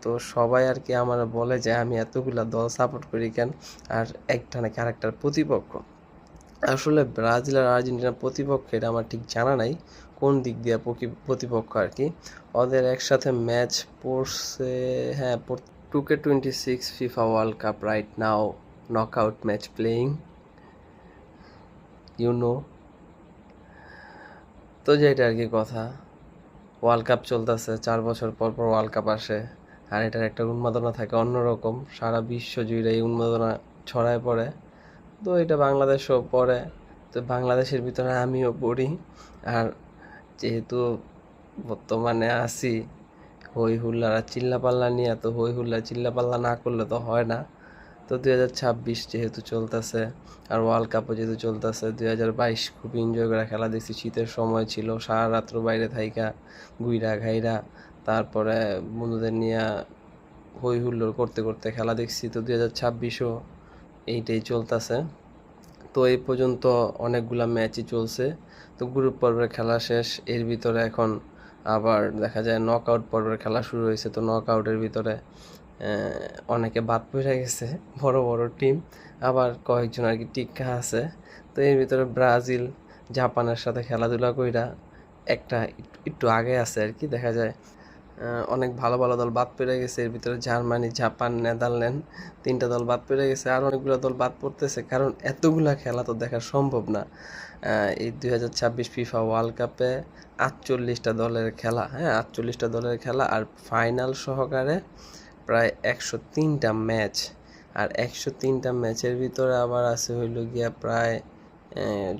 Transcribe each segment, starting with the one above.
তো সবাই আর কি আমার বলে যে আমি এতগুলা দল সাপোর্ট করি কেন, আর একটা নাকি আরেকটার প্রতিপক্ষ। আসলে ব্রাজিল আর আর্জেন্টিনার প্রতিপক্ষ এটা আমার ঠিক জানা নাই কোন দিক দিয়ে প্রতিপক্ষ আর কি। ওদের একসাথে ম্যাচ পড়ছে, হ্যাঁ 2K26 FIFA world cup right now, knockout match playing, you know. তো যেটা আর কি কথা, ওয়ার্ল্ড কাপ চলতেছে, 4 বছর পর পর ওয়ার্ল্ড কাপ আসে, আর এটার একটা উন্মাদনা থাকে অন্যরকম, সারা বিশ্ব জুড়ে এই উন্মাদনা ছড়ায় পড়ে। তো এটা বাংলাদেশও পড়ে, তো বাংলাদেশের ভিতরে আমিও পড়ি। আর যেহেতু বর্তমানে আছি হই হুল্লা আর চিল্লাপাল্লা নিয়ে, তো হই হুল্লা চিল্লাপাল্লা না করলে তো হয় না। তো 2026 যেহেতু চলতেছে, আর ওয়ার্ল্ড কাপও যেহেতু চলতেছে, 2022 খুব এনজয় করে খেলা দেখছি। শীতের সময় ছিল, সারা রাত্র বাইরে থাইকা গুইরা ঘাইরা, তারপরে বন্ধুদের নিয়ে হই হুল্লোড় করতে করতে খেলা দেখছি। তো 2026ও এইটাই চলতেছে। তো এই পর্যন্ত অনেকগুলা ম্যাচই চলছে। তো গ্রুপ পর্বের খেলা শেষ, এর ভিতরে এখন আবার দেখা যায় নকআউট পর্বের খেলা শুরু হয়েছে। তো নকআউটের ভিতরে অনেকে বাদ পড়ে গেছে, বড় বড় টিম, আবার কয়েকজন আর কি টিকা আছে। তো এর ভিতরে ব্রাজিল জাপানের সাথে খেলাধুলা কইরা একটা একটু আগে আছে আর কি, দেখা যায় অনেক ভালো ভালো দল বাদ পড়ে গেছে। এর ভিতরে জার্মানি, জাপান, নেদারল্যান্ড, 3টা দল বাদ পড়ে গেছে। আর অনেকগুলো দল বাদ পড়তেছে, কারণ এতগুলা খেলা তো দেখা সম্ভব না। এই 2026 ফিফা ওয়ার্ল্ড কাপে 48টা দলের খেলা, হ্যাঁ 48টা দলের খেলা, আর ফাইনাল সহকারে প্রায় 103টা ম্যাচ। আর 103টা ম্যাচের ভিতরে আবার আছে হইল গিয়া প্রায়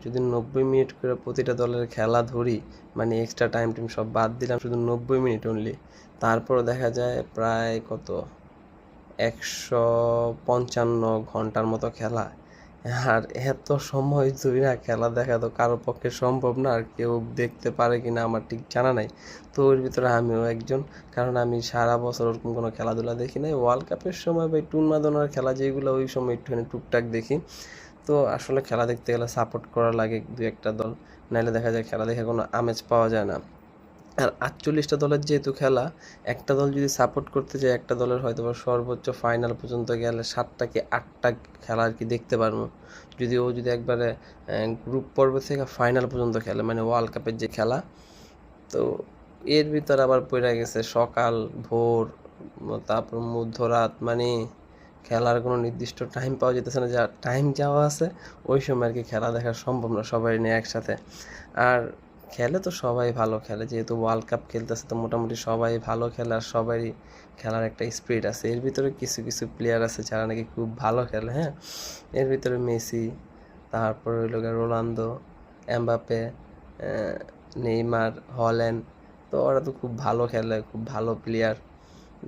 যদি 90 মিনিট করে প্রতিটা দলের খেলা ধরি, মানে এক্সট্রা টাইম টিম সব বাদ দিলাম, শুধু 90 মিনিট অনলি, তারপরে দেখা যায় প্রায় কত 155 ঘন্টার মতো খেলা। আর এত সময় ধরে খেলা দেখা তো কারো পক্ষে সম্ভব না, আর কেউ দেখতে পারে কিনা আমার ঠিক জানা নাই। তো ওর ভিতরে আমিও একজন, কারণ আমি সারা বছর ওরকম কোনো খেলাধুলা দেখি নাই। ওয়ার্ল্ড কাপের সময় বা একটু উন্মাদনার খেলা যেগুলো, ওই সময় একটুখানি টুকটাক দেখি। তো আসলে খেলা দেখতে গেলে সাপোর্ট করা লাগে দু একটা দল, নাহলে দেখা যায় খেলা দেখে কোনো আমেজ পাওয়া যায় না। আর 48টা দলের যেহেতু খেলা, একটা দল যদি সাপোর্ট করতে যায়, একটা দলের হয়তো বা সর্বোচ্চ ফাইনাল পর্যন্ত গেলে 7টা কি 8টা খেলা আর কি দেখতে পারবো। যদি ও যদি একবারে গ্রুপ পর্ব থেকে ফাইনাল পর্যন্ত খেলে, মানে ওয়ার্ল্ড কাপের যে খেলা, তো এর ভিতর আবার পড়ে গেছে সকাল, ভোর, তারপর মধ্যরাত, মানে খেলার কোনো নির্দিষ্ট টাইম পাওয়া যেতেছে না। যা টাইম যাওয়া আছে ওই সময় আর কি খেলা দেখা সম্ভব না সবাই নিয়ে একসাথে। আর খেলে তো সবাই ভালো খেলে, যেহেতু ওয়ার্ল্ড কাপ খেলতেছে, তো মোটামুটি সবাই ভালো খেলে, আর সবারই খেলার একটা স্পিরিট আছে। এর ভিতরে কিছু কিছু প্লেয়ার আছে যারা নাকি খুব ভালো খেলে, হ্যাঁ এর ভিতরে মেসি, তারপর হইল গিয়ে রোনালদো, এমবাপে, নেইমার, হল্যান্ড, তো ওরা তো খুব ভালো খেলে, খুব ভালো প্লেয়ার।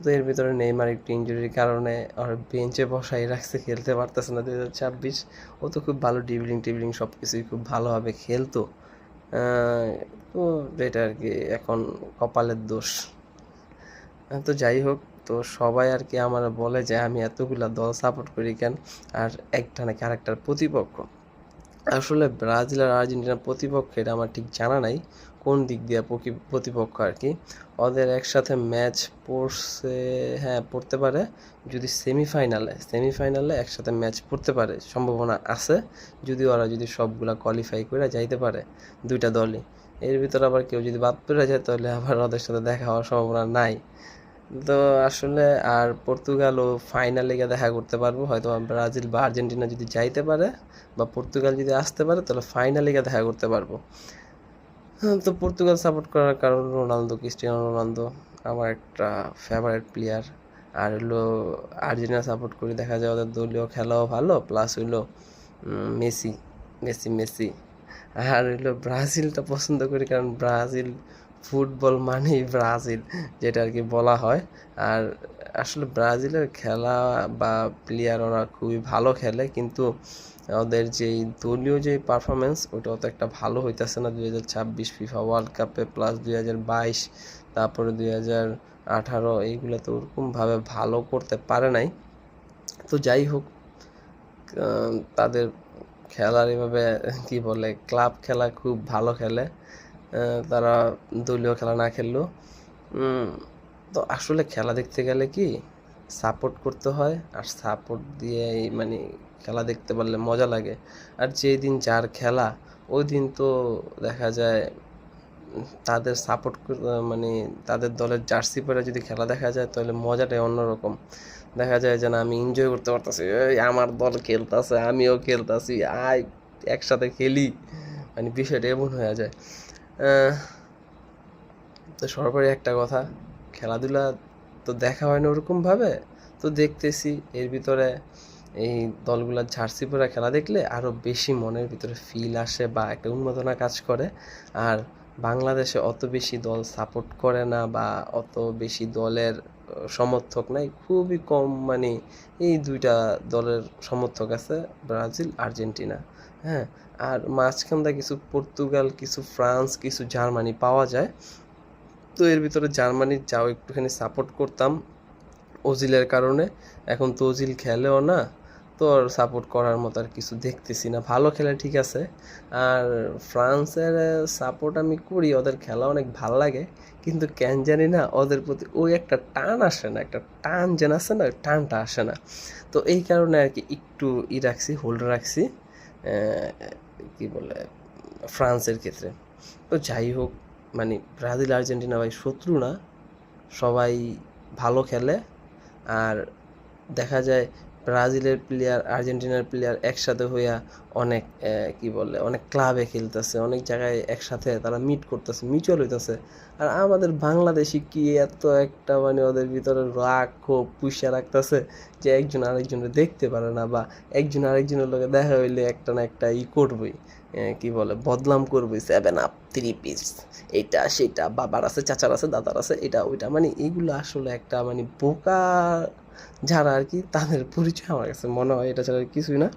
তো এর ভিতরে নেইমার একটু ইনজুরির কারণে ওর বেঞ্চে বসাই রাখছে, খেলতে পারতেছে না 2026। ও তো খুব ভালো ডিবলিং টিবলিং সব কিছুই খুব ভালোভাবে খেলতো। তো এটা আর কি এখন কপালের দোষ। তো যাই হোক, তো সবাই আর কি আমার বলে যে আমি এতগুলা দল সাপোর্ট করি কেন, আর একটা নাকি আরেকটার প্রতিপক্ষ। আসলে ব্রাজিল আর আর্জেন্টিনার প্রতিপক্ষ এটা আমার ঠিক জানা নাই কোন দিক দিয়ে প্রতিপক্ষ আর কি। ওদের একসাথে ম্যাচ পড়ছে, হ্যাঁ পড়তে পারে, যদি সেমিফাইনালে একসাথে ম্যাচ পড়তে পারে, সম্ভাবনা আছে, যদি ওরা যদি সবগুলা কোয়ালিফাই করে যাইতে পারে 2টা দলই। এর ভিতরে আবার কেউ যদি বাদ পড়ে যায়, তাহলে আবার ওদের সাথে দেখা হওয়ার সম্ভাবনা নাই। তো আসলে আর পর্তুগালও ফাইনালে গিয়ে দেখা করতে পারবো হয়তো। ব্রাজিল বা আর্জেন্টিনা যদি যাইতে পারে, বা পর্তুগাল যদি আসতে পারে, তাহলে ফাইনালে গিয়ে দেখা করতে পারবো। তো পর্তুগাল সাপোর্ট করার কারণ রোনালদো, ক্রিস্টিয়ানো রোনালদো আমার একটা ফেভারিট প্লেয়ার। আর হলো আর্জেন্টিনা সাপোর্ট করি, দেখা যায় ওদের দলীয় খেলাও ভালো, প্লাস হইলো মেসি, মেসি। আর হইলো ব্রাজিলটা পছন্দ করি, কারণ ব্রাজিল ফুটবল মানেই ব্রাজিল, যেটা আর কি বলা হয়। আর আসলে ব্রাজিলের খেলা বা প্লেয়ার ওরা খুবই ভালো খেলে, কিন্তু ওদের যেই দলীয় যে পারফরমেন্স ওইটা অত একটা ভালো হইতেছে না 2026 ফিফা ওয়ার্ল্ড কাপে, প্লাস 2022, তারপরে 2018, এইগুলো তো ওরকমভাবে ভালো করতে পারে নাই। তো যাই হোক, তাদের খেলার এভাবে কি বলে ক্লাব খেলা খুব ভালো খেলে, তারা দলীয় খেলা না খেললেও তো আসলে খেলা দেখতে গেলে কি সাপোর্ট করতে হয়, আর সাপোর্ট দিয়ে মানে খেলা দেখতে পারলে মজা লাগে। আর যেই দিন যার খেলা ওই দিন তো দেখা যায় তাদের সাপোর্ট মানে তাদের দলের জার্সি পরে যদি খেলা দেখা যায় তাহলে মজাটাই অন্যরকম। দেখা যায় যে না আমি এনজয় করতে পারতেছি, এই আমার দল খেলতেছে আমিও খেলতেছি, আয় একসাথে খেলি, মানে বিষয়টা এমন হয়ে যায়। আহ, তো সর্বোপরি একটা কথা, খেলাধুলা তো দেখা হয় না ওরকমভাবে, তো দেখতেছি এর ভিতরে এই দলগুলার জার্সি পরা খেলা দেখলে আরও বেশি মনের ভিতরে ফিল আসে বা একটা উন্মাদনা কাজ করে। আর বাংলাদেশে অত বেশি দল সাপোর্ট করে না বা অত বেশি দলের সমর্থক নাই, খুবই কম, মানে এই দুইটা দলের সমর্থক আছে, ব্রাজিল আর্জেন্টিনা। হ্যাঁ, আর মাঝখানটা কিছু পর্তুগাল, কিছু ফ্রান্স, কিছু জার্মানি পাওয়া যায়। তো এর ভিতরে জার্মানির যাও একটুখানি সাপোর্ট করতাম ওজিলের কারণে। এখন তো ওজিল খেলেও না, তো আর সাপোর্ট করার মতো আর কিছু দেখতেছি না। ভালো খেলে ঠিক আছে। আর ফ্রান্সের সাপোর্ট আমি করি, ওদের খেলা অনেক ভালো লাগে, কিন্তু কেন জানি না ওদের প্রতি ওই একটা টান আসে না, একটা টান যেন আছে না, ওই টানটা আসে না। তো এই কারণে আর কি একটু রাখছি, হোল্ড রাখছি কি বলে ফ্রান্সের ক্ষেত্রে। তো যাই হোক, মানে ব্রাজিল আর্জেন্টিনা ভাই শত্রু না, সবাই ভালো খেলে। আর দেখা যায় ব্রাজিলের প্লেয়ার আর্জেন্টিনার প্লেয়ার একসাথে হইয়া অনেক কি বলে অনেক ক্লাবে খেলতেছে, অনেক জায়গায় একসাথে তারা মিট করতেছে, মিউচুয়াল হইতেছে। আর আমাদের বাংলাদেশি কি এত একটা মানে ওদের ভিতরে রাগ ক্ষোভ পুষিয়া রাখতেছে যে একজন আরেকজনের দেখতে পারে না, বা একজন আরেকজনের লোকে দেখা হইলে একটা না একটা করবই, কি বলে বদনাম করবই, 7 আপ 3 পিস, এইটা সেটা, বাবার আছে চাচার আছে দাদার আছে এটা ওইটা, মানে এইগুলো আসলে একটা মানে বোকা যারা আর কি তাদের পরিচয় আমার কাছে মনে হয়, এটা ছাড়া আর কিছুই না।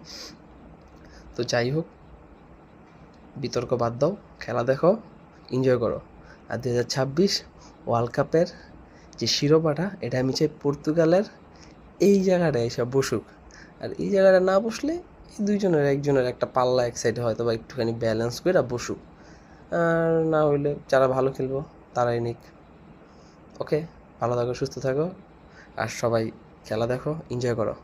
তো যাই হোক, বিতর্ক বাদ দাও, খেলা দেখো, এনজয় করো। আর 2026 ওয়ার্ল্ড কাপের যে শিরোপাটা, এটা আমি চাই পর্তুগালের এই জায়গাটায় এসে বসুক। আর এই জায়গাটা না বসলে এই দুইজনের একজনের একটা পাল্লা এক সাইডে হয়তো বা একটুখানি ব্যালেন্স করে বসুক। আর না হইলে যারা ভালো খেলবো তারাই নিক। ওকে, ভালো থাকো, সুস্থ থাকো, আর সবাই খেলা দেখো, এনজয় করো।